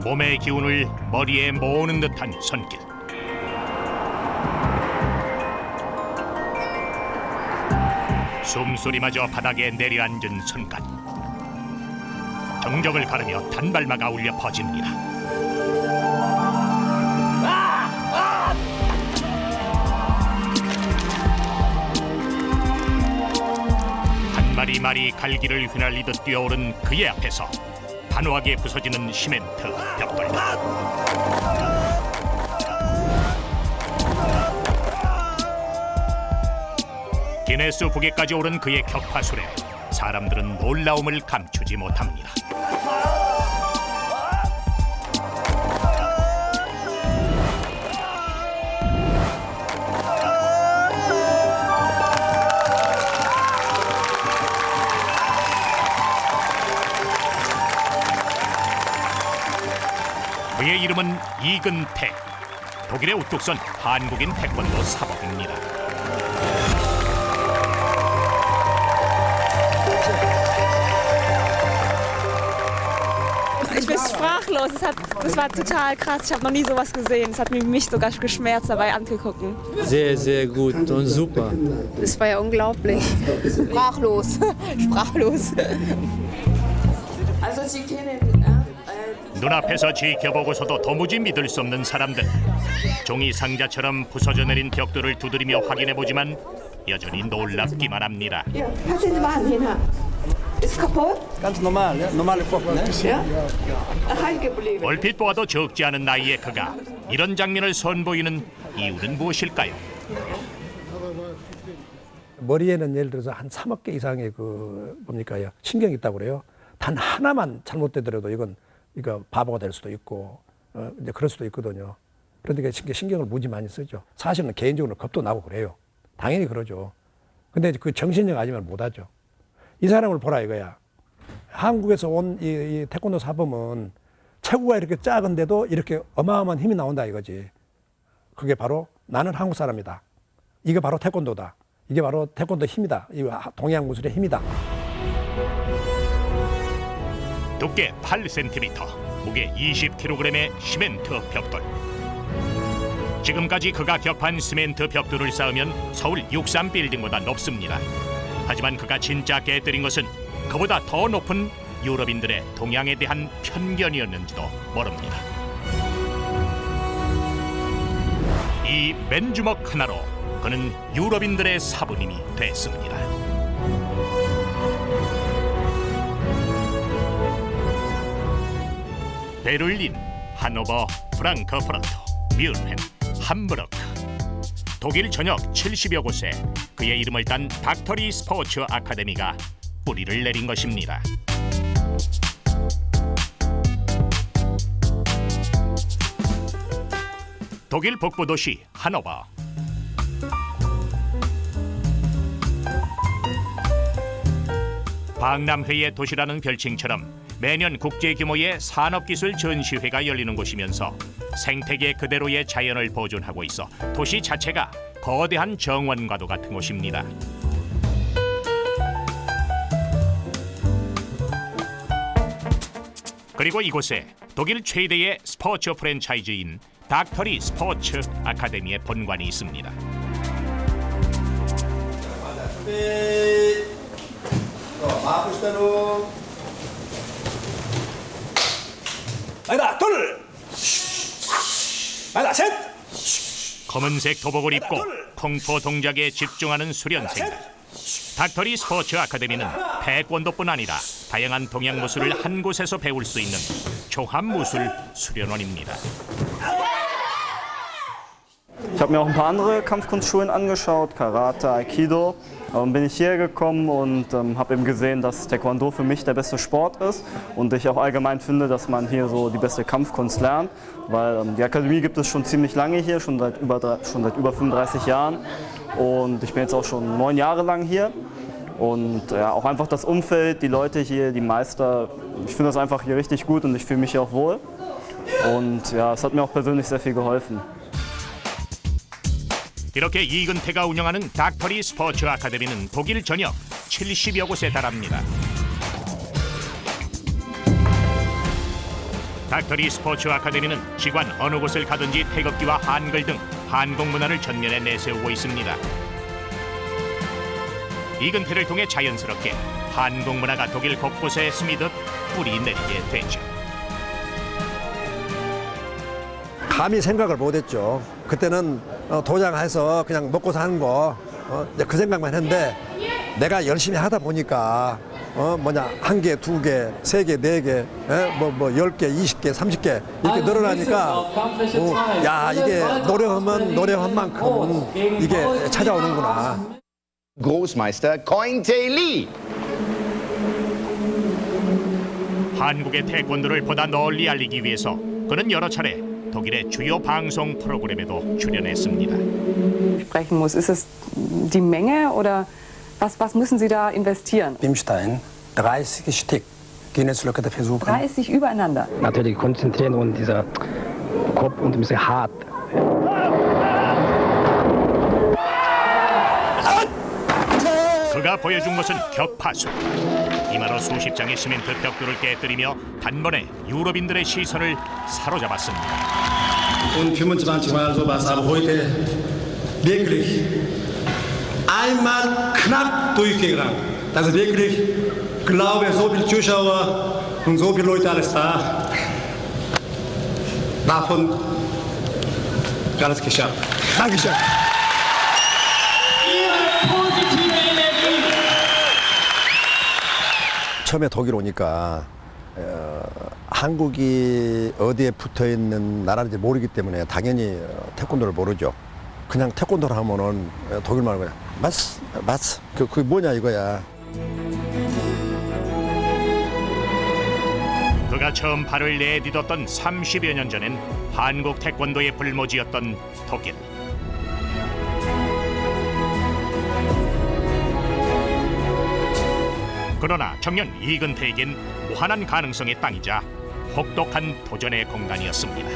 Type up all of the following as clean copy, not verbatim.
몸의 기운을 머리에 모으는 듯한 손길. 숨소리마저 바닥에 내려앉은 순간 정적을 가르며 단발마가 울려 퍼집니다. 한 마리 마리 갈기를 휘날리듯 뛰어오른 그의 앞에서 단호하게 부서지는 시멘트 벽돌. 기네스 북에까지 오른 그의 격파술에 사람들은 놀라움을 감추지 못합니다. 그의 이름은 이근태. 독일의 우뚝 선 한국인 태권도 사범입니다. Ich bin sprachlos. Das war total krass. Ich habe noch nie sowas gesehen. Es hat mich sogar geschmerzt, dabei anzugucken. Sehr, sehr gut und super. Das war ja unglaublich. Sprachlos. Sprachlos. Also Sie kennen 눈앞에서 지켜보고서도 도무지 믿을 수 없는 사람들. 종이 상자처럼 부서져 내린 벽돌을 두드리며 확인해보지만 여전히 놀랍기만 합니다. Ja, passen Sie mal an, hier. Ist kaputt? Ganz normal, ja? Normale Pop, ne? Ja? Heil geblieben. 얼핏 보아도 적지 않은 나이의 그가 이런 장면을 선보이는 이유는 무엇일까요? 머리에는 예를 들어서 한 3억 개 이상의 뭡니까요? 신경이 있다고 그래요. 단 하나만 잘못되더라도 이거 바보가 될 수도 있고 이제 그럴 수도 있거든요. 그러니까 신경을 무지 많이 쓰죠. 사실은 개인적으로 겁도 나고 그래요. 당연히 그러죠. 근데 그 정신력 아니면 못하죠. 이 사람을 보라 이거야. 한국에서 온 이 태권도 사범은 체구가 이렇게 작은데도 이렇게 어마어마한 힘이 나온다 이거지. 그게 바로 나는 한국 사람이다. 이게 바로 태권도다. 이게 바로 태권도 힘이다. 이 동양 무술의 힘이다. 두께 8cm, 무게 20kg의 시멘트 벽돌. 지금까지 그가 격파한 시멘트 벽돌을 쌓으면 서울 63빌딩보다 높습니다. 하지만 그가 진짜 깨뜨린 것은 그보다 더 높은 유럽인들의 동양에 대한 편견이었는지도 모릅니다. 이 맨주먹 하나로 그는 유럽인들의 사부님이 됐습니다. 베를린, 하노버, 프랑크푸르트, 뮌헨, 함부르크. 독일 전역 70여 곳에 그의 이름을 딴 닥터리 스포츠 아카데미가 뿌리를 내린 것입니다. 독일 북부 도시 하노버. 박람회의 도시라는 별칭처럼 매년 국제 규모의 산업기술 전시회가 열리는 곳이면서 생태계 그대로의 자연을 보존하고 있어 도시 자체가 거대한 정원과도 같은 곳입니다. 그리고 이곳에 독일 최대의 스포츠 프랜차이즈인 닥터리 스포츠 아카데미의 본관이 있습니다. 아니다 둘 아니다 셋 검은색 도복을 입고 쿵푸 동작에 집중하는 수련생들. 닥터리 스포츠 아카데미는 태권도뿐 아니라 다양한 동양 무술을 한 곳에서 배울 수 있는 종합 무술 수련원입니다. Ich habe mir auch ein paar andere Kampfkunstschulen angeschaut, Karate, Aikido. Bin ich hierher gekommen und habe eben gesehen, dass Taekwondo für mich der beste Sport ist und ich auch allgemein finde, dass man hier so die beste Kampfkunst lernt, weil die Akademie gibt es schon ziemlich lange hier, schon seit über 35 Jahren und ich bin jetzt auch schon 9 Jahre lang hier und ja, auch einfach das Umfeld, die Leute hier, die Meister, ich finde das einfach hier richtig gut und ich fühle mich hier auch wohl und ja, es hat mir auch persönlich sehr viel geholfen. 이렇게 이근태가 운영하는 닥터리 스포츠 아카데미는 독일 전역 70여 곳에 달합니다. 닥터리 스포츠 아카데미는 지관 어느 곳을 가든지 태극기와 한글 등 한국 문화를 전면에 내세우고 있습니다. 이근태를 통해 자연스럽게 한국 문화가 독일 곳곳에 스미듯 뿌리 내리게 되죠. 감히 생각을 못했죠. 그때는 도장해서 그냥 먹고 사는 거 이제 그 생각만 했는데 내가 열심히 하다 보니까 한 개, 두 개, 세 개, 네 개, 10개, 20개, 30개 이렇게 늘어나니까 야 이게 노력하면 노력한 만큼 이게 찾아오는구나. Großmeister Cointe Lee. 한국의 태권도를 보다 널리 알리기 위해서 그는 여러 차례 독일의 주요 방송 프로그램에도 출연했습니다. sprechen muss. Ist es die Menge oder was müssen Sie da investieren? Bimstein, 30 Stück. Guinness-Lücke der Versuche. 30 übereinander. Natürlich konzentrieren und dieser Kopf und ein bisschen hart. 그가 보여준 것은 격파수. 이마로 수십 장의 시멘트 벽돌을 깨뜨리며 단번에 유럽인들의 시선을 사로잡았습니다. Und 25 Mal sowas, aber heute wirklich einmal knapp durchgegangen. Das ist wirklich, glaube so viele Zuschauer und so viele Leute alles da. Davon alles geschafft. Dankeschön. 처음에 독일 오니까 한국이 어디에 붙어 있는 나라인지 모르기 때문에 당연히 태권도를 모르죠. 그냥 태권도를 하면은 독일말로 그냥 마스 그게 뭐냐 이거야. 그가 처음 발을 내딛었던 30여 년 전엔 한국 태권도의 불모지였던 독일. 그러나 청년 이근태에겐 무한한 가능성의 땅이자 혹독한 도전의 공간이었습니다.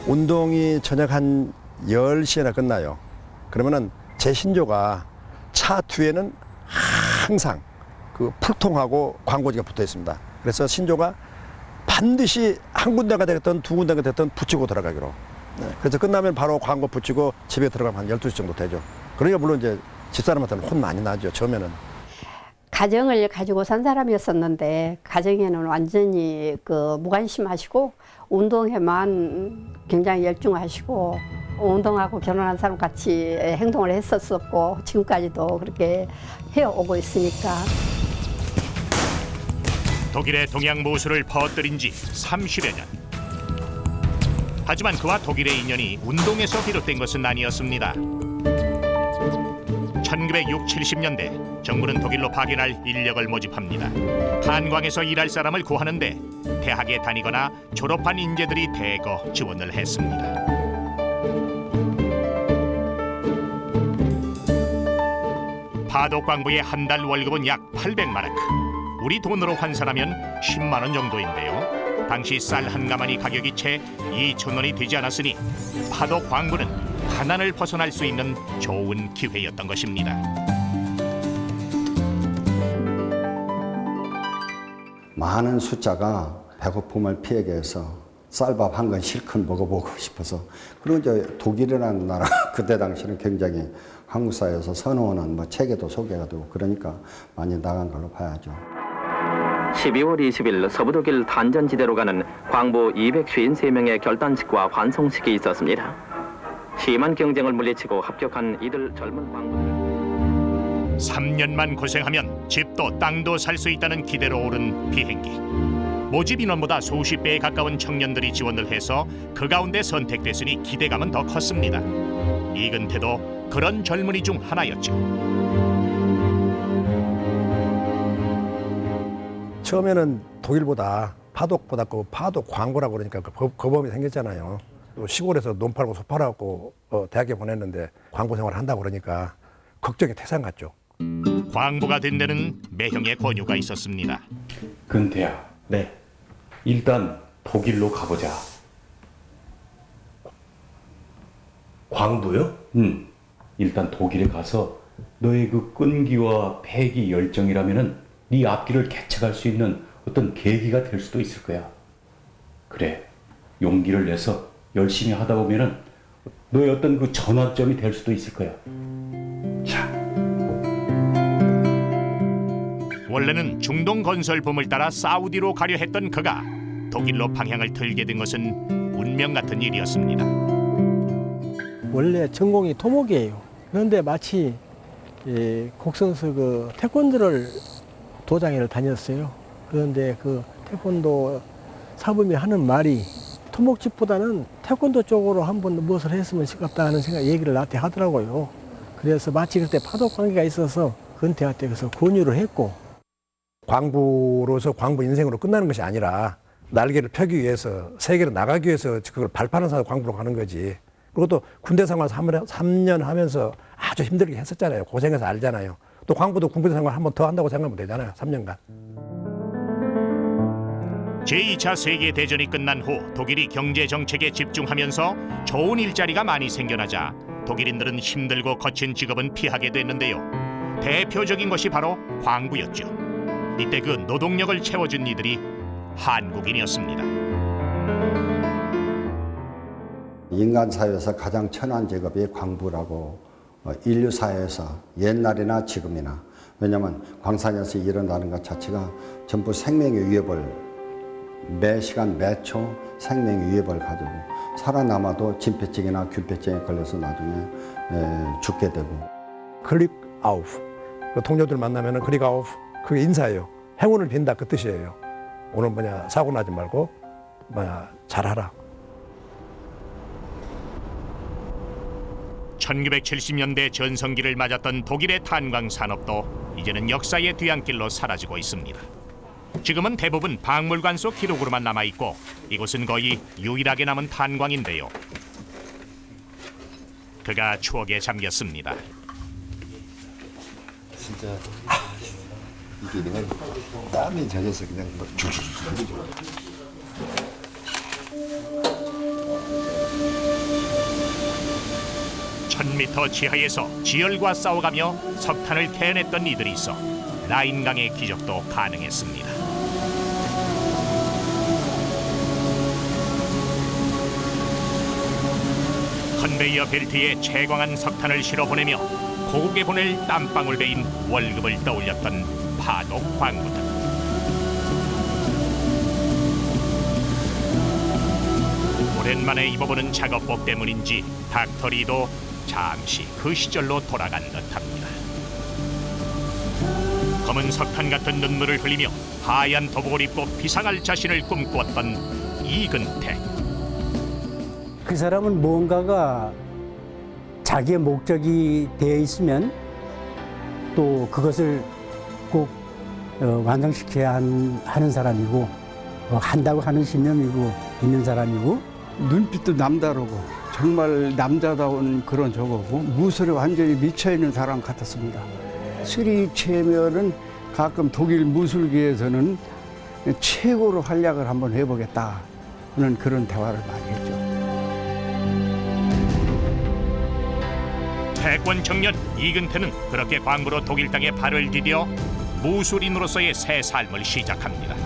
운동이 저녁 한 10시에나 끝나요. 그러면은 제 신조가 차 뒤에는 항상 그 풀통하고 광고지가 붙어 있습니다. 그래서 신조가 반드시 한 군데가 됐든 두 군데가 됐든 붙이고 들어가기로. 그래서 끝나면 바로 광고 붙이고 집에 들어가면 한 12시 정도 되죠. 그러니까 물론 이제 집사람한테는 혼 많이 나죠, 처음에는. 가정을 가지고 산 사람이었었는데 가정에는 완전히 무관심하시고 운동에만 굉장히 열중하시고 운동하고 결혼한 사람 같이 행동을 했었었고 지금까지도 그렇게 해오고 있으니까. 독일의 동양 무술을 퍼뜨린 지 30여 년. 하지만 그와 독일의 인연이 운동에서 비롯된 것은 아니었습니다. 1960, 70년대 정부는 독일로 파견할 인력을 모집합니다. 한광에서 일할 사람을 구하는데 대학에 다니거나 졸업한 인재들이 대거 지원을 했습니다. 파독 광부의 한 달 월급은 약 800마르크. 우리 돈으로 환산하면 10만 원 정도인데요. 당시 쌀 한 가마니 가격이 채 2,000원이 되지 않았으니 파독 광부는 가난을 벗어날 수 있는 좋은 기회였던 것입니다. 많은 숫자가 배고픔을 피하기 위해서 쌀밥 한 건 실컷 먹어보고 싶어서 그리고 이제 독일이라는 나라 그때 당시는 굉장히 한국 사회에서 선호하는 책에도 소개가 되고 그러니까 많이 나간 걸로 봐야죠. 12월 20일 서부독일 단전지대로 가는 광부 253명의 결단식과 환송식이 있었습니다. 심한 경쟁을 물리치고 합격한 이들 젊은 광부들. 3년만 고생하면 집도 땅도 살 수 있다는 기대로 오른 비행기. 모집 인원보다 수십 배에 가까운 청년들이 지원을 해서 그 가운데 선택됐으니 기대감은 더 컸습니다. 이근태도 그런 젊은이 중 하나였죠. 처음에는 독일보다 파독보다 그 파독 광고라고 그러니까 그 거범이 생겼잖아요. 또 시골에서 논 팔고 소 팔아갖고 대학에 보냈는데 광고 생활을 한다고 그러니까 걱정이 태산 같죠. 광부가 된 데는 매형의 권유가 있었습니다. 근태야, 네. 일단 독일로 가보자. 광부요? 일단 독일에 가서 너의 그 끈기와 패기 열정이라면은 네 앞길을 개척할 수 있는 어떤 계기가 될 수도 있을 거야. 그래, 용기를 내서 열심히 하다 보면은 너의 어떤 그 전환점이 될 수도 있을 거야. 자. 원래는 중동 건설 붐을 따라 사우디로 가려 했던 그가 독일로 방향을 틀게 된 것은 운명 같은 일이었습니다. 원래 전공이 토목이에요. 그런데 마치 곡성에서 그 태권도를 도장회를 다녔어요. 그런데 그 태권도 사범이 하는 말이 토목집보다는 태권도 쪽으로 한번 무엇을 했으면 싶다 하는 생각 얘기를 나한테 하더라고요. 그래서 마치 그때 파독 관계가 있어서 은퇴할 때 그래서 권유를 했고, 광부로서 광부 인생으로 끝나는 것이 아니라 날개를 펴기 위해서 세계로 나가기 위해서 그걸 발판을 쌓아 광부로 가는 거지. 그리고 또 군대 생활 3년 하면서 아주 힘들게 했었잖아요. 고생해서 알잖아요. 또 광부도 군대 생활 한 번 더 한다고 생각하면 되잖아요. 3년간. 제2차 세계대전이 끝난 후 독일이 경제정책에 집중하면서 좋은 일자리가 많이 생겨나자 독일인들은 힘들고 거친 직업은 피하게 됐는데요. 대표적인 것이 바로 광부였죠. 이때 그 노동력을 채워준 이들이 한국인이었습니다. 인간 사회에서 가장 천한 직업이 광부라고 인류 사회에서 옛날이나 지금이나, 왜냐하면 광산에서 일어나는 것 자체가 전부 생명의 위협을 매 시간 매 초 생명의 위협을 가지고 살아남아도 진폐증이나 균폐증에 걸려서 나중에 죽게 되고. 클릭 아우프. 그 동료들 만나면은 클릭 아우프. 그게 인사예요. 행운을 빈다 그 뜻이에요. 오늘 사고 나지 말고 잘하라. 1970년대 전성기를 맞았던 독일의 탄광 산업도 이제는 역사의 뒤안길로 사라지고 있습니다. 지금은 대부분 박물관 속 기록으로만 남아있고 이곳은 거의 유일하게 남은 탄광인데요. 그가 추억에 잠겼습니다. 진짜 이게 내가 땀이 젖어서 그냥 막 줄줄 흘리죠. 1000m 지하에서 지열과 싸워가며 석탄을 캐냈던 이들이 있어 라인강의 기적도 가능했습니다. 컨베이어 벨트에 채광한 석탄을 실어보내며 고국에 보낼 땀방울 베인 월급을 떠올렸던 파독 광부들. 오랜만에 입어보는 작업복 때문인지 닥터리도 잠시 그 시절로 돌아간 듯합니다. 검은 석탄 같은 눈물을 흘리며 하얀 도복을 입고 비상할 자신을 꿈꾸었던 이근택. 그 사람은 무언가가 자기의 목적이 되어 있으면 또 그것을 꼭 완성시켜야 하는 사람이고, 한다고 하는 신념이고 있는 사람이고, 눈빛도 남다르고 정말 남자다운 그런 저거고 무술에 완전히 미쳐있는 사람 같았습니다. 수리 체면은 가끔 독일 무술계에서는 최고로 활약을 한번 해보겠다 하는 그런 대화를 많이 했죠. 태권 청년 이근태는 그렇게 광부로 독일 땅에 발을 디뎌 무술인으로서의 새 삶을 시작합니다.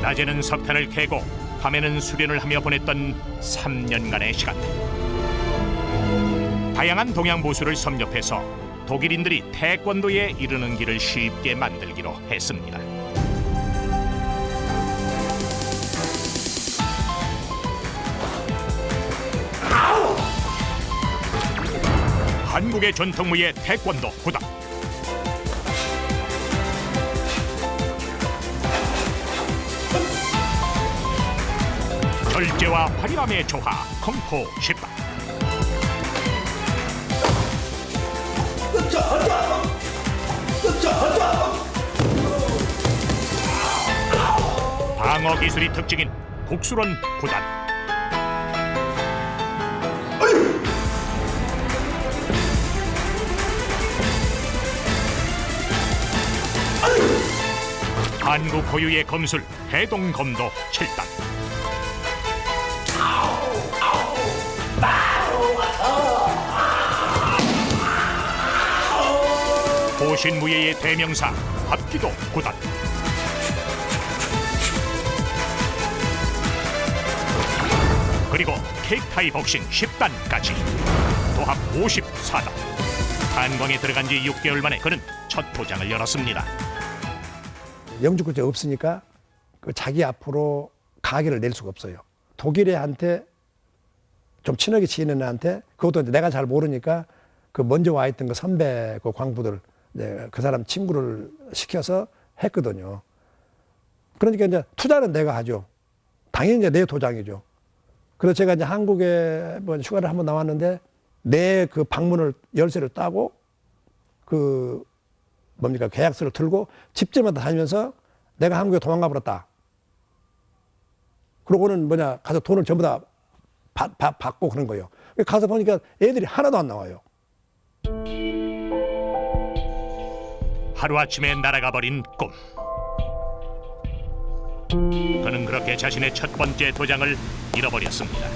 낮에는 석탄을 캐고 밤에는 수련을 하며 보냈던 3년간의 시간. 다양한 동양 무술을 섭렵해서 독일인들이 태권도에 이르는 길을 쉽게 만들기로 했습니다. 한국의 전통무예 태권도 구단. 절제와 화려함의 조화, 콩포 10단. 방어 기술이 특징인 국수론 구단. 한국 고유의 검술 해동검도 7단. 호신무예의 대명사 합기도 구단. 그리고 케이크타이 복싱 10단까지 도합 54단. 한광에 들어간 지 6개월 만에 그는 첫 도장을 열었습니다. 영주권자 없으니까 그 자기 앞으로 가게를 낼 수가 없어요. 독일애한테 좀 친하게 지내는 애한테 그것도 이제 내가 잘 모르니까 그 먼저 와 있던 그 선배 그 광부들 그 사람 친구를 시켜서 했거든요. 그러니까 이제 투자는 내가 하죠. 당연히 이제 내 도장이죠. 그래서 제가 이제 한국에 뭐 휴가를 한번 나왔는데 내 그 방문을 열쇠를 따고 그 뭡니까 계약서를 들고 집집마다 다니면서 내가 한국에 도망가 버렸다. 그러고는 뭐냐 가서 돈을 전부 다 받고 그런 거예요. 가서 보니까 애들이 하나도 안 나와요. 하루아침에 날아가 버린 꿈. 그는 그렇게 자신의 첫 번째 도장을 잃어버렸습니다.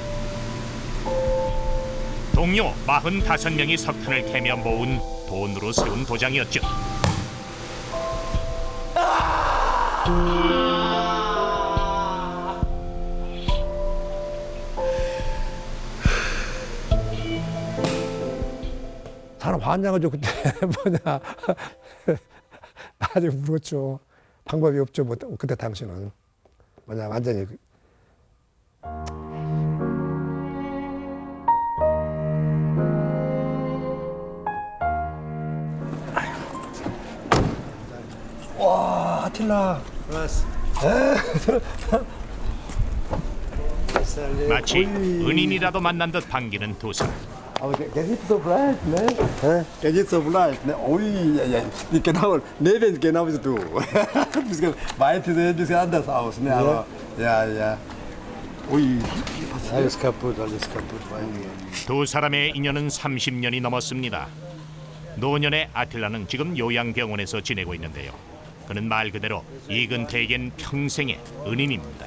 동료 45명이 석탄을 캐며 모은 돈으로 세운 도장이었죠. 사람 환장하죠. 그때 뭐냐 아주 울었죠. 방법이 없죠. 뭐 그때 당시는 뭐냐 완전히 와 아틸라 마치 은인이라도 만난 듯 반기는 두 사람. Geht nicht so breit, ne? Geht nicht so breit, ne? Ui, ja, ja. Genau, neben genau wie du. Ein bisschen weit sieht ein bisschen anders aus, ne? Aber, ja, ja. Ui, alles kaputt, alles kaputt. 두 사람의 인연은 30년이 넘었습니다. 노년의 아틸라는 지금 요양병원에서 지내고 있는데요. 그는 말 그대로 이근태에겐 평생의 은인입니다.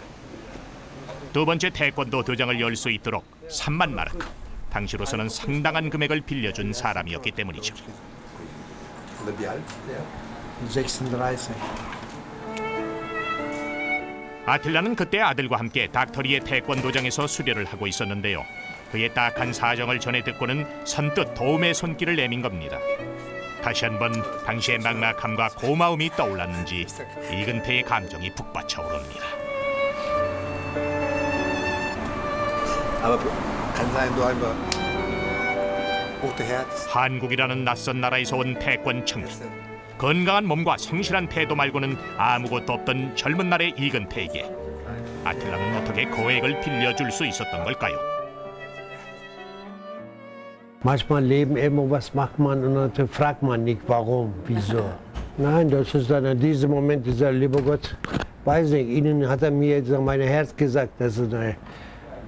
두 번째 태권도 도장을 열 수 있도록 3만 마르크. 당시로서는 상당한 금액을 빌려준 사람이었기 때문이죠. 아틸라는 그때 아들과 함께 닥터리의 태권도장에서 수료를 하고 있었는데요. 그의 딱한 사정을 전해 듣고는 선뜻 도움의 손길을 내민 겁니다. 다시 한번 당시의 막막함과 고마움이 떠올랐는지 이근태의 감정이 북받쳐 오릅니다. 한국이라는 낯선 나라에서 온 태권 청년. 건강한 몸과 성실한 태도 말고는 아무것도 없던 젊은 날의 이근태에게 아틸라는 어떻게 거액을 빌려줄 수 있었던 걸까요? Manchmal leben immer was macht man und dann fragt man nicht warum, wieso. Nein, das ist dann in diesem Moment dieser lieber Gott, weiß nicht, Ihnen hat mir jetzt mein Herz gesagt, dass Sie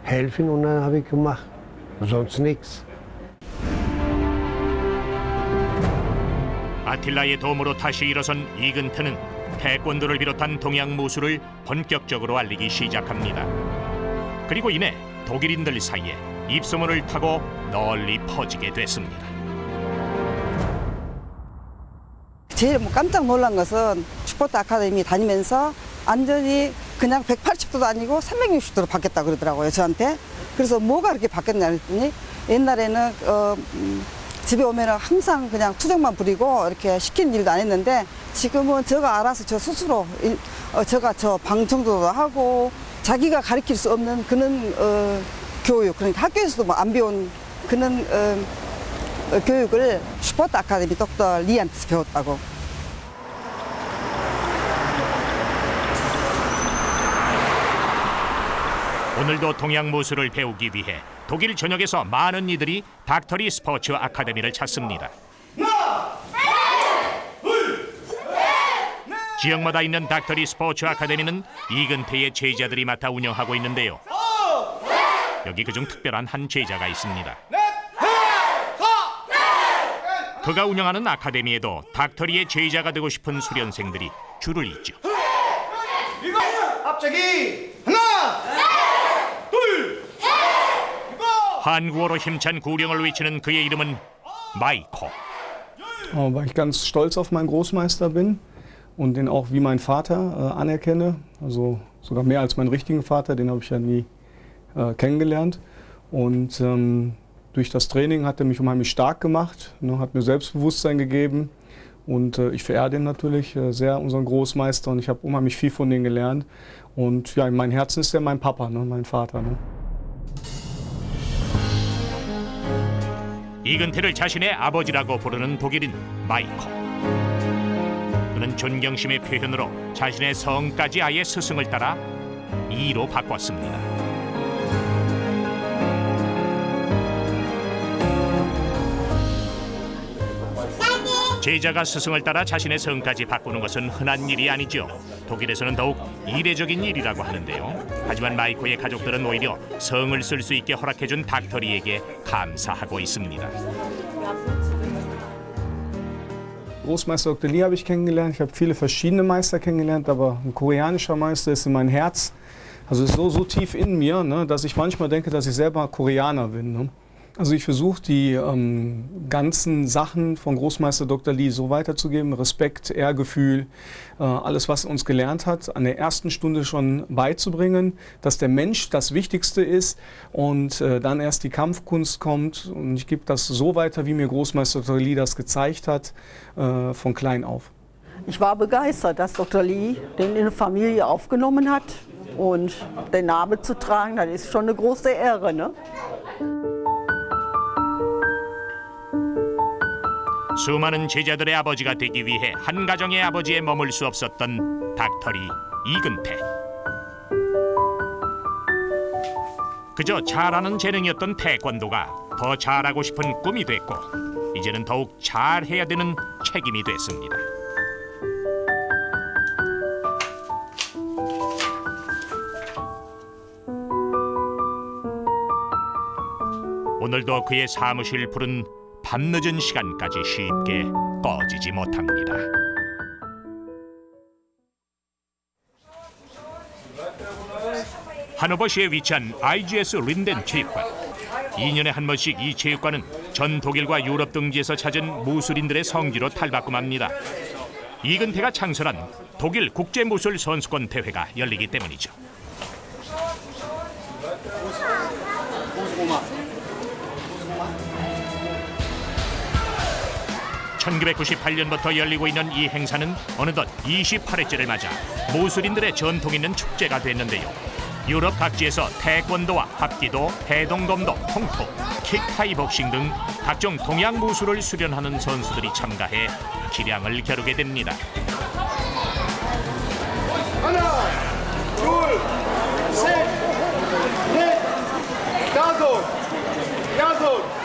helfen und dann habe ich gemacht, sonst nichts. 아틸라의 도움으로 다시 일어선 이근태는 태권도를 비롯한 동양 무술을 본격적으로 알리기 시작합니다. 그리고 이내 독일인들 사이에 입소문을 타고 널리 퍼지게 됐습니다. 제일 깜짝 놀란 것은 슈퍼트 아카데미 다니면서 완전히 그냥 180도도 아니고 360도로 바뀌었다 그러더라고요, 저한테. 그래서 뭐가 그렇게 바뀌었냐 했더니 옛날에는 집에 오면 항상 그냥 투정만 부리고 이렇게 시키는 일도 안 했는데 지금은 저가 알아서 저 스스로 저가 저 방청도도 하고 자기가 가르칠 수 없는 그런 교육, 그러니까 학교에서도 뭐 안 배운 그런 교육을 슈퍼트 아카데미 덕터 리한테서 배웠다고. 오늘도 동양 무술을 배우기 위해 독일 전역에서 많은 이들이 닥터리 스포츠 아카데미를 찾습니다. 지역마다 있는 닥터리 스포츠 아카데미는 이근태의 제자들이 맡아 운영하고 있는데요. 여기 그중 특별한 한 제자가 있습니다. 그가 운영하는 아카데미에도 닥터리의 제자가 되고 싶은 수련생들이 줄을 잇죠. 앞차기 하나, 둘, 한국어로 힘찬 구령을 외치는 그의 이름은 마이코. Weil ich ganz stolz auf meinen Großmeister bin und den auch wie mein Vater anerkenne. Also sogar mehr als meinen richtigen Vater, den habe ich ja nie kennengelernt. Und durch das Training hat er mich unheimlich stark gemacht, ne, hat mir Selbstbewusstsein gegeben. Und ich verehre den natürlich sehr, unseren Großmeister. Und ich habe unheimlich viel von denen gelernt. Und ja, in meinem Herzen ist er mein Papa, ne, mein Vater. Ne. 이근태를 자신의 아버지라고 부르는 독일인 마이코. 그는 존경심의 표현으로 자신의 성까지 아예 스승을 따라 이로 바꿨습니다. 제자가 스승을 따라 자신의 성까지 바꾸는 것은 흔한 일이 아니죠. 독일에서는 더욱 이례적인 일이라고 하는데요. 하지만 마이코의 가족들은 오히려 성을 쓸 수 있게 허락해준 닥터리에게 감사하고 있습니다. Großmeister Dr. Lee habe ich kennengelernt. Ich habe viele verschiedene Meister kennengelernt, aber ein koreanischer Meister ist in mein Herz. Also ist so tief in mir, ne, dass ich manchmal denke, dass ich selber Koreaner bin. Ne. Also ich versuche die ganzen Sachen von Großmeister Dr. Lee so weiterzugeben, Respekt, Ehrgefühl, alles was er uns gelernt hat, an der ersten Stunde schon beizubringen, dass der Mensch das Wichtigste ist und dann erst die Kampfkunst kommt und ich gebe das so weiter, wie mir Großmeister Dr. Lee das gezeigt hat, von klein auf. Ich war begeistert, dass Dr. Lee den in die Familie aufgenommen hat und den Namen zu tragen, das ist schon eine große Ehre, ne? 수많은 제자들의 아버지가 되기 위해 한 가정의 아버지에 머물 수 없었던 닥터리 이근태. 그저 잘하는 재능이었던 태권도가 더 잘하고 싶은 꿈이 됐고 이제는 더욱 잘해야 되는 책임이 됐습니다. 오늘도 그의 사무실 불은 밤늦은 시간까지 쉽게 꺼지지 못합니다. 하노버시에 위치한 IGS 린덴 체육관. 2년에 한 번씩 이 체육관은 전 독일과 유럽 등지에서 찾은 무술인들의 성지로 탈바꿈합니다. 이근태가 창설한 독일 국제무술 선수권 대회가 열리기 때문이죠. 1998년부터 열리고 있는 이 행사는 어느덧 28회째를 맞아 무술인들의 전통 있는 축제가 됐는데요. 유럽 각지에서 태권도와 합기도, 해동검도, 통토, 킥타이 복싱 등 각종 동양 무술을 수련하는 선수들이 참가해 기량을 겨루게 됩니다. 하나, 둘, 셋, 넷, 다섯, 여섯.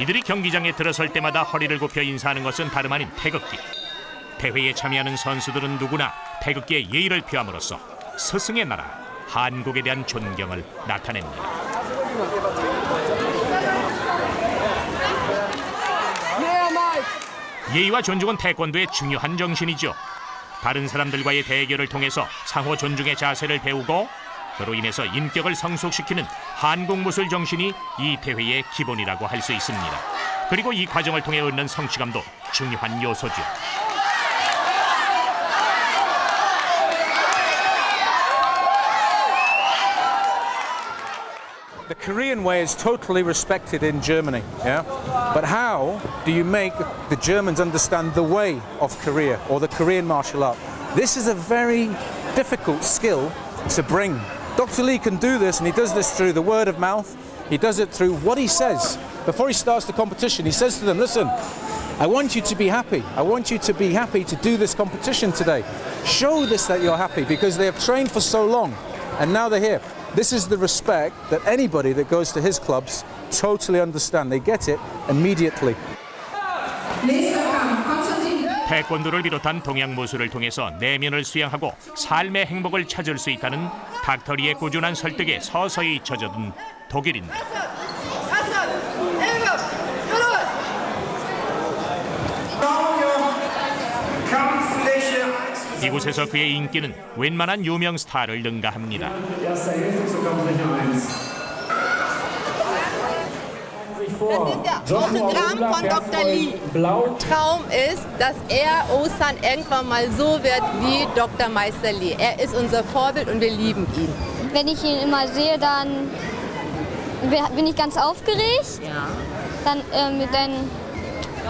이들이 경기장에 들어설 때마다 허리를 굽혀 인사하는 것은 다름 아닌 태극기. 대회에 참여하는 선수들은 누구나 태극기에 예의를 표함으로써 스승의 나라 한국에 대한 존경을 나타냅니다. 예의와 존중은 태권도의 중요한 정신이죠. 다른 사람들과의 대결을 통해서 상호 존중의 자세를 배우고 그로 인해서 인격을 성숙시키는 한국 무술 정신이 이 대회의 기본이라고 할 수 있습니다. 그리고 이 과정을 통해 얻는 성취감도 중요한 요소죠. The Korean way is totally respected in Germany, yeah? But how do you make the Germans understand the way of Korea or the Korean martial art? This is a very difficult skill to bring. Dr. Lee can do this, and he does this through the word of mouth. He does it through what he says. Before he starts the competition, he says to them, listen, I want you to be happy. I want you to be happy to do this competition today. Show this that you're happy, because they have trained for so long, and now they're here. This is the respect that anybody that goes to his clubs totally understand. They get it immediately. 태권도를 비롯한 동양 무술을 통해서 내면을 수양하고 삶의 행복을 찾을 수 있다는 닥터리의 꾸준한 설득에 서서히 젖어든 독일인들. 이곳에서 그의 인기는 웬만한 유명 스타를 능가합니다. Das ist ja Autogramm von Dr. Lee. Traum ist, dass Osan irgendwann mal so wird wie Dr. Meister Lee. Er ist unser Vorbild und wir lieben ihn. Wenn ich ihn immer sehe, dann bin ich ganz aufgeregt. Ja.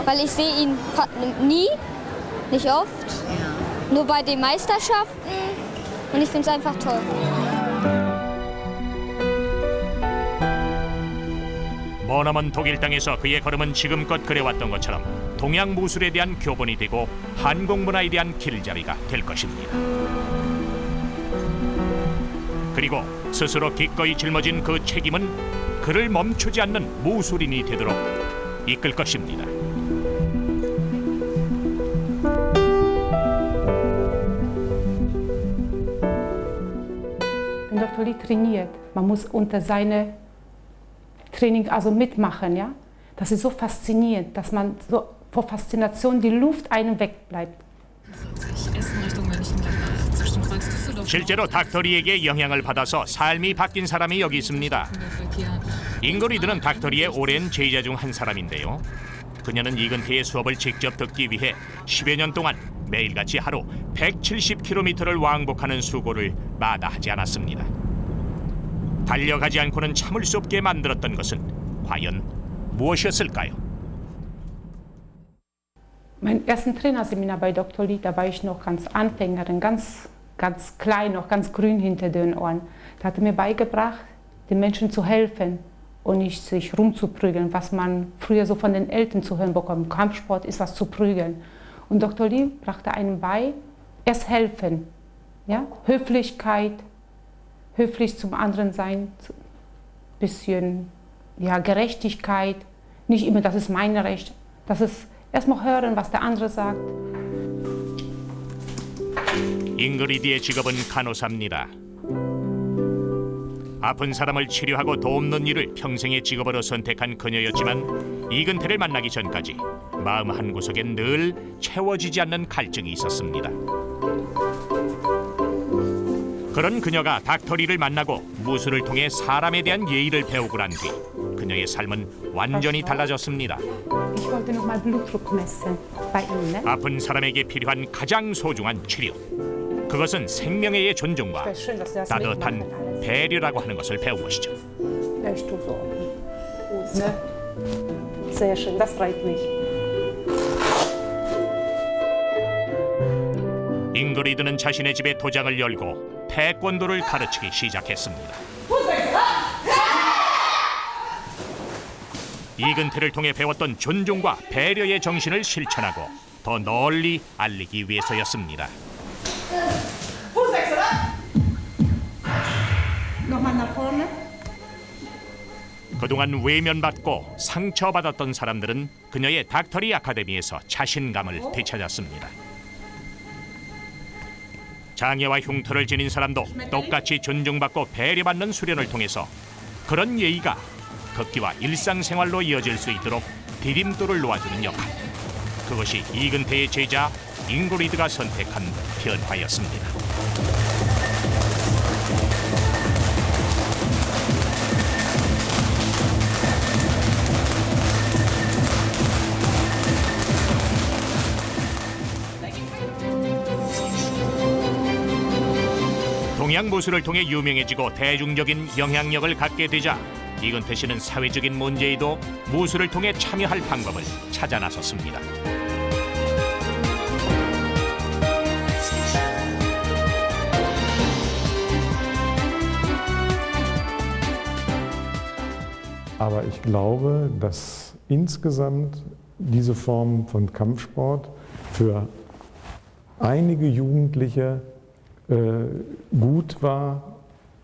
Weil ich sehe ihn nie, nicht oft, nur bei den Meisterschaften und ich finde es einfach toll. 머나먼 독일 땅에서 그의 걸음은 지금껏 그려왔던 것처럼 동양 무술에 대한 교본이 되고 한국 문화에 대한 길잡이가 될 것입니다. 그리고 스스로 기꺼이 짊어진 그 책임은 그를 멈추지 않는 무술인이 되도록 이끌 것입니다. Wenn Dr. Lee trainiert, man muss unter seine Training also mitmachen, ja? Das ist so faszinierend, dass man so vor Faszination die Luft einem wegbleibt. 실제로 닥터리에게 영향을 받아서 삶이 바뀐 사람이 여기 있습니다. 잉그리드는 닥터리의 오랜 제자 중 한 사람인데요. 그녀는 이근태의 수업을 직접 듣기 위해 10여 년 동안 매일같이 하루 170km를 왕복하는 수고를 마다하지 않았습니다. 달려가지 않고는 참을 수 없게 만들었던 것은 과연 무엇이었을까요? Mein ersten Trainerseminar bei Dr. Lee, da war ich noch ganz Anfängerin, ganz klein, noch ganz grün hinter den Ohren. Da hat er mir beigebracht, den Menschen zu helfen und nicht sich rumzuprügeln, was man früher so von den Eltern zu hören bekommt. Kampfsport ist was zu prügeln. Und Dr. Lee brachte einem bei, erst helfen, ja? Höflichkeit, höflich zum anderen sein, bisschen Gerechtigkeit, nicht immer, das ist mein Recht, das ist erstmal hören, was der andere sagt. 잉그리드의 직업은 간호사입니다. 아픈 사람을 치료하고 돕는 일을 평생의 직업으로 선택한 그녀였지만 이근태를 만나기 전까지 마음 한구석엔 늘 채워지지 않는 갈증이 있었습니다. 그런 그녀가 닥터리를 만나고 무술을 통해 사람에 대한 예의를 배우고 난 뒤 그녀의 삶은 완전히 달라졌습니다. 아픈 사람에게 필요한 가장 소중한 치료, 그것은 생명의 존중과 따뜻한 배려라고 하는 것을 배운 것이죠. 잉그리드는 자신의 집에 도장을 열고 태권도를 가르치기 시작했습니다. 이근태를 통해 배웠던 존중과 배려의 정신을 실천하고 더 널리 알리기 위해서였습니다. 그동안 외면받고 상처받았던 사람들은 그녀의 닥터리 아카데미에서 자신감을 되찾았습니다. 장애와 흉터를 지닌 사람도 똑같이 존중받고 배려받는 수련을 통해서 그런 예의가 극기와 일상생활로 이어질 수 있도록 디딤돌을 놓아주는 역할, 그것이 이근태의 제자 잉그리드가 선택한 변화였습니다. 동양 무술을 통해 유명해지고 대중적인 영향력을 갖게 되자 이근태 씨는 사회적인 문제에도 무술을 통해 참여할 방법을 찾아 나섰습니다. Aber ich glaube, dass insgesamt diese Form von Kampfsport für einige Jugendliche gut war,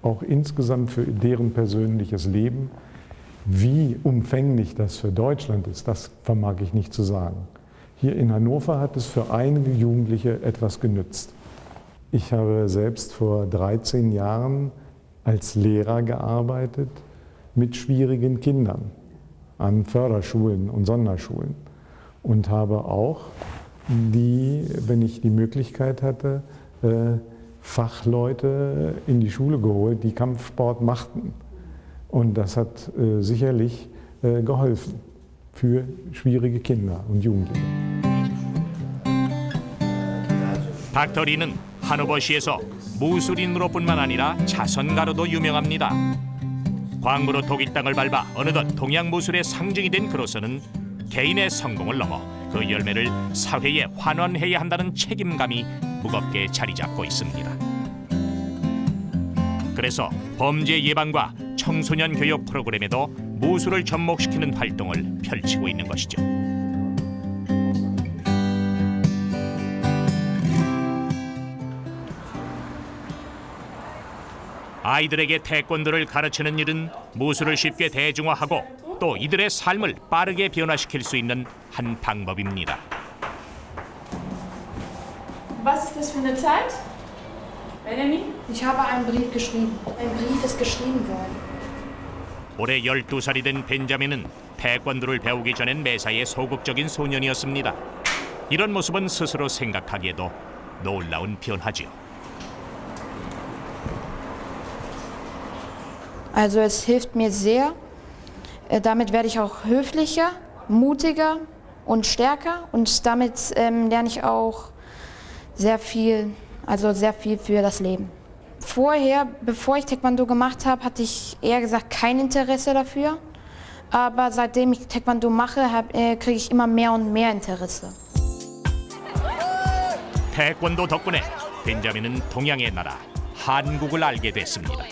auch insgesamt für deren persönliches Leben. Wie umfänglich das für Deutschland ist, das vermag ich nicht zu sagen. Hier in Hannover hat es für einige Jugendliche etwas genützt. Ich habe selbst vor 13 Jahren als Lehrer gearbeitet mit schwierigen Kindern an Förderschulen und Sonderschulen und habe auch wenn ich die Möglichkeit hatte, Fachleute in die Schule geholt, die Kampfsport machten. Und das hat sicherlich geholfen für schwierige Kinder und Jugendliche. 닥터리는 하노버시에서 무술인으로뿐만 아니라 자선가로도 유명합니다. 광부로 독일 땅을 밟아 어느덧 동양 무술의 상징이 된 그로서는 개인의 성공을 넘어 그 열매를 사회에 환원해야 한다는 책임감이 무겁게 자리 잡고 있습니다. 그래서 범죄 예방과 청소년 교육 프로그램에도 무술을 접목시키는 활동을 펼치고 있는 것이죠. 아이들에게 태권도를 가르치는 일은 무술을 쉽게 대중화하고 또 이들의 삶을 빠르게 변화시킬 수 있는 한 방법입니다. Was ist das für eine Zeit? Benjamin? Ich habe einen Brief geschrieben. Ein Brief ist geschrieben worden. 올해 12살이 된 벤자민은 태권도를 배우기 전엔 매사에 소극적인 소년이었습니다. 이런 모습은 스스로 생각하기에도 놀라운 변화지요. Also es hilft mir sehr. Damit werde ich auch höflicher, mutiger und stärker. Und damit lerne ich auch sehr viel für das Leben. Vorher, bevor ich Taekwondo gemacht habe, hatte ich eher gesagt kein Interesse dafür. Aber seitdem ich Taekwondo mache, kriege ich immer mehr und mehr Interesse. 태권도 덕분에 벤자민은 동양의 나라 한국을 알게 됐습니다.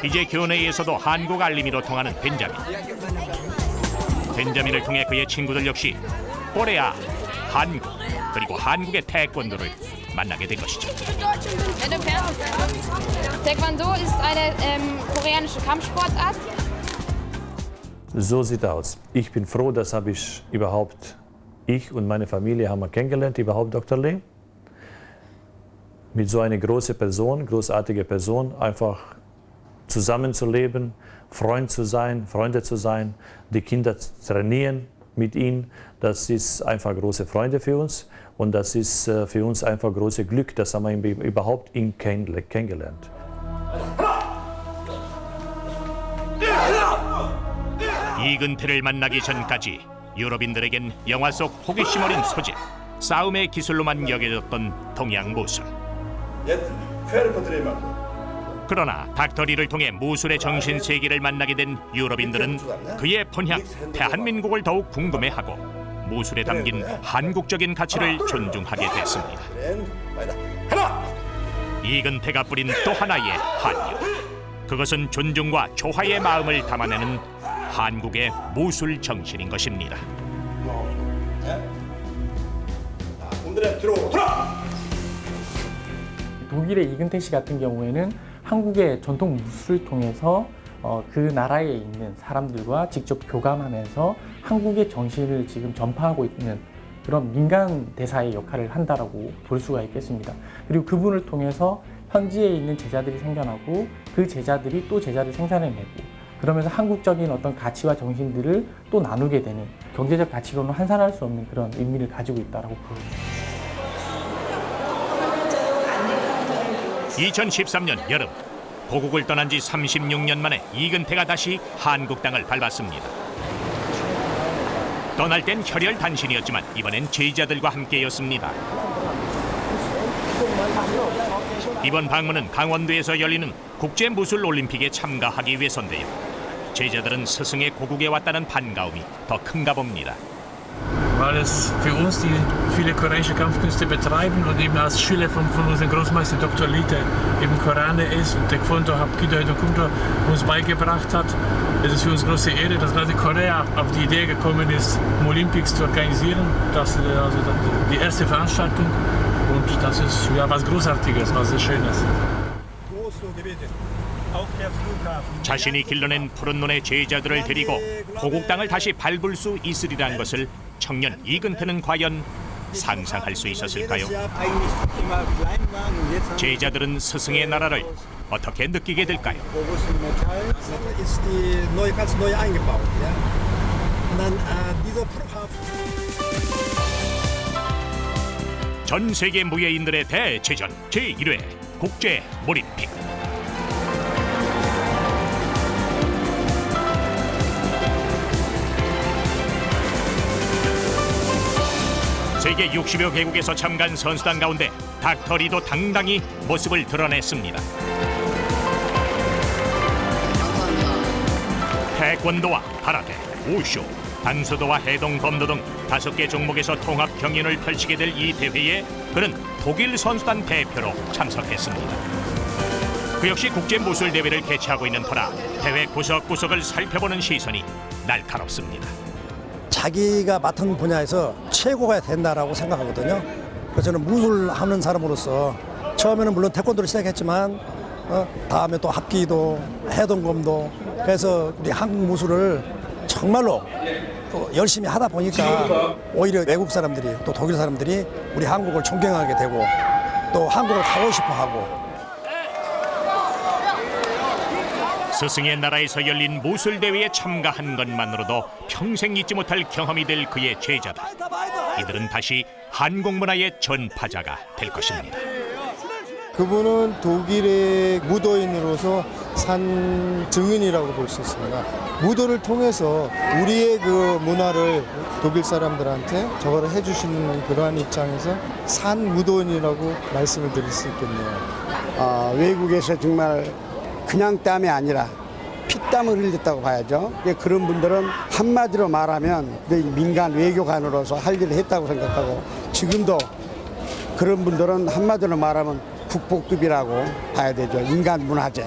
이제 교내에서도 한국 알림이로 통하는 벤자민. 벤자민을 통해 그의 친구들 역시 코레아, 한국, 그리고 한국의 태권도를 만나게 된 것이죠. Taekwondo ist eine koreanische Kampfsportart. So sieht aus. Ich bin froh, dass ich und meine Familie haben wir kennengelernt, überhaupt Dr. Lee. Mit so einer großen Person, großartige Person, einfach zusammenzuleben, Freunde zu sein, die Kinder zu trainieren mit ihnen, das ist einfach große Freude für uns und das ist für uns einfach großes Glück, dass wir überhaupt ihn kennengelernt. 이근태를 만나기 전까지 유럽인들에겐 영화 속 호기심 어린 소재, 싸움의 기술로만 여겨졌던 동양 무술. 그러나 닥터리를 통해 무술의 정신 세계를 만나게 된 유럽인들은 그의 본향 대한민국을 더욱 궁금해하고 무술에 담긴 한국적인 가치를 존중하게 됐습니다. 이근태가 뿌린 또 하나의 한류, 그것은 존중과 조화의 마음을 담아내는 한국의 무술 정신인 것입니다. 독일의 이근태 씨 같은 경우에는 한국의 전통 무술을 통해서 그 나라에 있는 사람들과 직접 교감하면서 한국의 정신을 지금 전파하고 있는 그런 민간 대사의 역할을 한다라고 볼 수가 있겠습니다. 그리고 그분을 통해서 현지에 있는 제자들이 생겨나고 그 제자들이 또 제자를 생산해내고 그러면서 한국적인 어떤 가치와 정신들을 또 나누게 되는 경제적 가치로는 환산할 수 없는 그런 의미를 가지고 있다고 보입니다. 2013년 여름, 고국을 떠난 지 36년 만에 이근태가 다시 한국 땅을 밟았습니다. 떠날 땐 혈혈단신이었지만 이번엔 제자들과 함께였습니다. 이번 방문은 강원도에서 열리는 국제무술올림픽에 참가하기 위해서인데요. 제자들은 스승의 고국에 왔다는 반가움이 더 큰가 봅니다. Weil es für uns, die viele koreanische Kampfkünste betreiben und eben als Schüler von unserem Großmeister Dr. Lee, der eben Koreaner ist und Taekwondo, Hapkido und Kumdo uns beigebracht hat, ist es für uns große Ehre, dass gerade Korea auf die Idee gekommen ist, Olympics zu organisieren. Das ist also die erste Veranstaltung und das ist ja was Großartiges, was sehr Schönes. 자신이 길러낸 푸른 눈의 제자들을 데리고 고국 땅을 다시 밟을 수 있으리란 것을 청년 이근태는 과연 상상할 수 있었을까요? 제자들은 스승의 나라를 어떻게 느끼게 될까요? 전 세계 무예인들의 대제전 제1회 국제 몰입픽. 세계 60여 개국에서 참가한 선수단 가운데 닥터리도 당당히 모습을 드러냈습니다. 태권도와 카라테, 우슈, 단수도와 해동검도 등 5개 종목에서 통합 경연을 펼치게 될 이 대회에 그는 독일 선수단 대표로 참석했습니다. 그 역시 국제 무술 대회를 개최하고 있는 터라 대회 구석구석을 살펴보는 시선이 날카롭습니다. 자기가 맡은 분야에서 최고가 된다라고 생각하거든요. 그래서 저는 무술하는 사람으로서 처음에는 물론 태권도를 시작했지만 다음에 또 합기도 해동검도 그래서 우리 한국 무술을 정말로 또 열심히 하다 보니까 오히려 외국 사람들이 또 독일 사람들이 우리 한국을 존경하게 되고 또 한국을 가고 싶어 하고 스승의 나라에서 열린 무술 대회에 참가한 것만으로도 평생 잊지 못할 경험이 될 그의 제자들. 이들은 다시 한국 문화의 전파자가 될 것입니다. 그분은 독일의 무도인으로서 산 증인이라고 볼 수 있습니다. 무도를 통해서 우리의 그 문화를 독일 사람들한테 저거를 해주시는 그러한 입장에서 산 무도인이라고 말씀을 드릴 수 있겠네요. 외국에서 정말 그냥 땀이 아니라 피땀을 흘렸다고 봐야죠. 그런 분들은 한마디로 말하면 민간 외교관으로서 할 일을 했다고 생각하고 지금도 그런 분들은 한마디로 말하면 국보급이라고 봐야 되죠. 인간 문화재.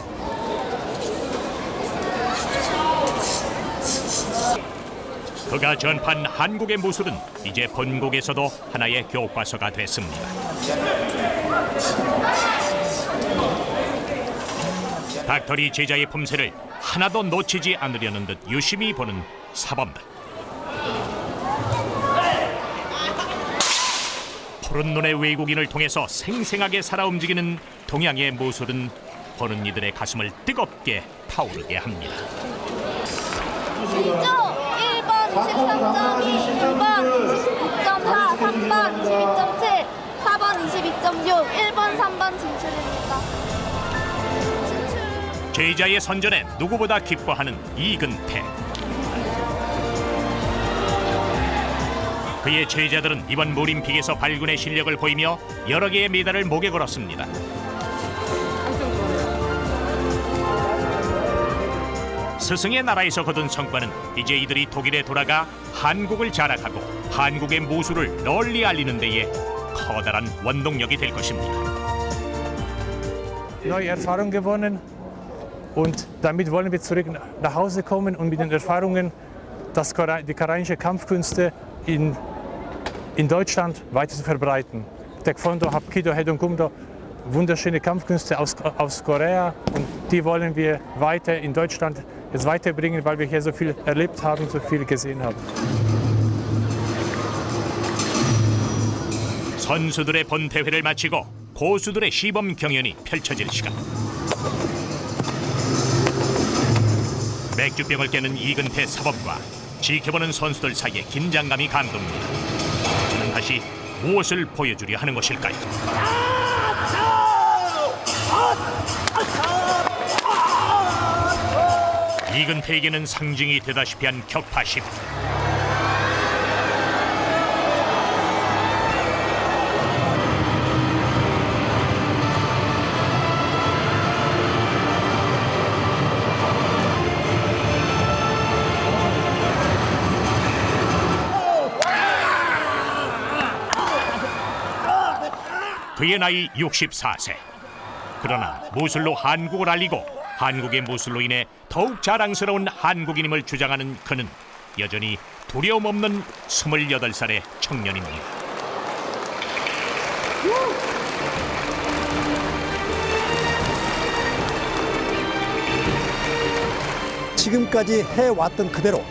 그가 전파한 한국의 무술은 이제 본국에서도 하나의 교과서가 됐습니다. 닥터리 제자의 품새를 하나도 놓치지 않으려는 듯 유심히 보는 사범들. 푸른 눈의 외국인을 통해서 생생하게 살아 움직이는 동양의 무술은 보는 이들의 가슴을 뜨겁게 타오르게 합니다. 1번 23.2, 2번 22.4, 3번 22.7, 4번 22.6, 1번 3번 진출입니다. 제자의 선전에 누구보다 기뻐하는 이근태. 그의 제자들은 이번 올림픽에서 발군의 실력을 보이며 여러 개의 메달을 목에 걸었습니다. 스승의 나라에서 거둔 성과는 이제 이들이 독일에 돌아가 한국을 자랑하고 한국의 무술을 널리 알리는 데에 커다란 원동력이 될 것입니다. Neue Erfahrung gewonnen und damit wollen wir zurück nach Hause kommen und mit den Erfahrungen die koreanische Kampfkünste in Deutschland weiter zu verbreiten. Taekwondo, Hapkido, Hedongkumdo, wunderschöne Kampfkünste aus Korea und die wollen wir weiter in Deutschland jetzt weiterbringen, weil wir hier so viel erlebt haben, so viel gesehen haben. 선수들의 본 대회를 마치고 고수들의 시범 경연이 펼쳐질 시간. 맥주병을 깨는 이근태 사범과 지켜보는 선수들 사이에 긴장감이 감돕니다. 그는 다시 무엇을 보여주려 하는 것일까요? 이근태에게는 상징이 되다시피 한 격파심. 그의 나이 64세. 그러나 무술로 한국을 알리고 한국의 무술로 인해 더욱 자랑스러운 한국인임을 주장하는 그는 여전히 두려움 없는 28살의 청년입니다. 지금까지 해왔던 그대로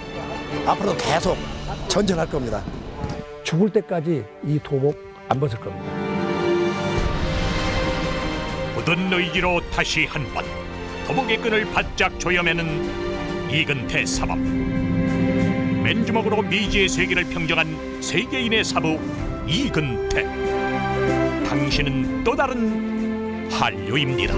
앞으로도 계속 전진할 겁니다. 죽을 때까지 이 도복 안 벗을 겁니다. 굳은 의지로 다시 한번 도복의 끈을 바짝 조여매는 이근태 사범. 맨주먹으로 미지의 세계를 평정한 세계인의 사부 이근태. 당신은 또 다른 한류입니다.